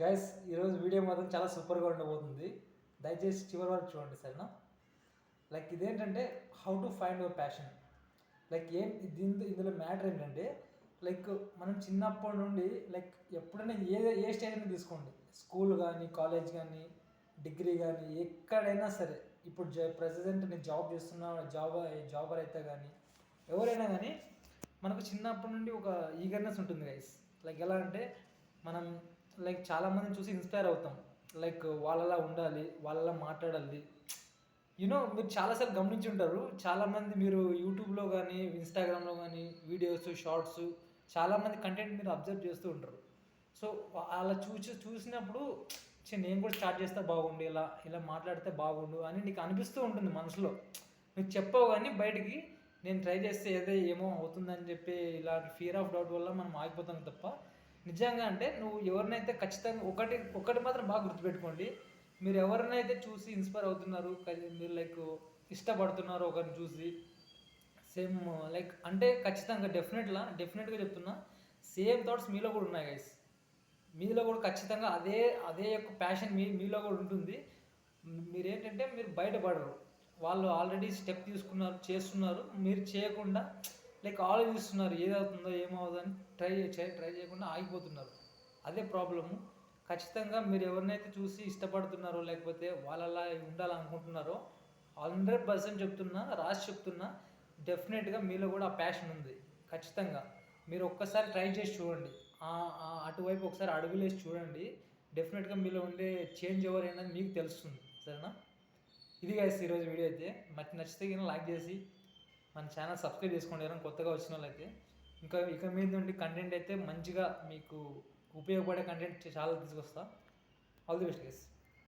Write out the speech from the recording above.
Guys ఈరోజు video మాత్రం చాలా సూపర్గా ఉండబోతుంది. దయచేసి చివరి వరకు చూడండి సరేనా. లైక్ ఇదేంటంటే how to find your passion. Like ఇందులో మ్యాటర్ ఏంటంటే లైక్ మనం చిన్నప్పటి నుండి లైక్ ఎప్పుడైనా ఏ స్టేజ్ అయినా తీసుకోండి, స్కూల్ కానీ కాలేజ్ కానీ డిగ్రీ కానీ ఎక్కడైనా సరే. ఇప్పుడు ప్రెసిడెంట్ నేను జాబ్ చేస్తున్న జాబర్ అయితే కానీ ఎవరైనా కానీ మనకు చిన్నప్పటి నుండి ఒక ఈగర్నెస్ ఉంటుంది గైస్. లైక్ ఎలా అంటే మనం లైక్ చాలామందిని చూసి ఇన్స్పైర్ అవుతాం. లైక్ వాళ్ళలా ఉండాలి, వాళ్ళలా మాట్లాడాలి. మీరు చాలాసార్లు గమనించి ఉంటారు, చాలామంది మీరు యూట్యూబ్లో కానీ ఇన్స్టాగ్రామ్లో కానీ వీడియోస్ షార్ట్స్ చాలామంది కంటెంట్ మీరు అబ్జర్వ్ చేస్తూ ఉంటారు. సో అలా చూసినప్పుడు నేను కూడా స్టార్ట్ చేస్తే బాగుండు, ఇలా ఇలా మాట్లాడితే బాగుండు అని నీకు అనిపిస్తూ ఉంటుంది మనసులో. నువ్వు చెప్పవు కానీ బయటికి నేను ట్రై చేస్తే ఏమో అవుతుందని చెప్పి ఇలాంటి ఫియర్ ఆఫ్ డౌట్ వల్ల మనం ఆగిపోతాం తప్ప నిజంగా అంటే నువ్వు ఎవరినైతే ఖచ్చితంగా ఒకటి మాత్రం బాగా గుర్తుపెట్టుకోండి. మీరు ఎవరినైతే చూసి ఇన్స్పైర్ అవుతున్నారు, మీరు లైక్ ఇష్టపడుతున్నారు ఒకరిని చూసి సేమ్ లైక్ అంటే ఖచ్చితంగా డెఫినెట్గా చెప్తున్నా, సేమ్ థాట్స్ మీలో కూడా ఉన్నాయి గైస్. మీలో కూడా ఖచ్చితంగా అదే యొక్క ప్యాషన్ మీలో కూడా ఉంటుంది. మీరేంటంటే మీరు బయటపడరు. వాళ్ళు ఆల్రెడీ స్టెప్ చేస్తున్నారు, మీరు చేయకుండా లైక్ ఆలోచిస్తున్నారు ఏదవుతుందో ఏమవుతుందని ట్రై చేయకుండా ఆగిపోతున్నారు. అదే ప్రాబ్లము. ఖచ్చితంగా మీరు ఎవరినైతే చూసి ఇష్టపడుతున్నారో లేకపోతే వాళ్ళలా ఉండాలనుకుంటున్నారో 100% చెప్తున్నా, రాసి చెప్తున్నా, డెఫినెట్గా మీలో కూడా ఆ ప్యాషన్ ఉంది. ఖచ్చితంగా మీరు ఒక్కసారి ట్రై చేసి చూడండి, అటువైపు ఒకసారి అడుగులేసి చూడండి. డెఫినెట్గా మీలో ఉండే చేంజ్ ఎవరైనా మీకు తెలుస్తుంది సరేనా. ఇది గైస్ ఈరోజు వీడియో అయితే. నచ్చితే కానీ లైక్ చేసి మన ఛానల్ సబ్స్క్రైబ్ చేసుకోండి ఎవరైనా కొత్తగా వచ్చిన వాళ్ళైతే. ఇక మీద నుండి కంటెంట్ అయితే మంచిగా మీకు ఉపయోగపడే కంటెంట్ చాలా తీసుకొస్తా. All the best guys.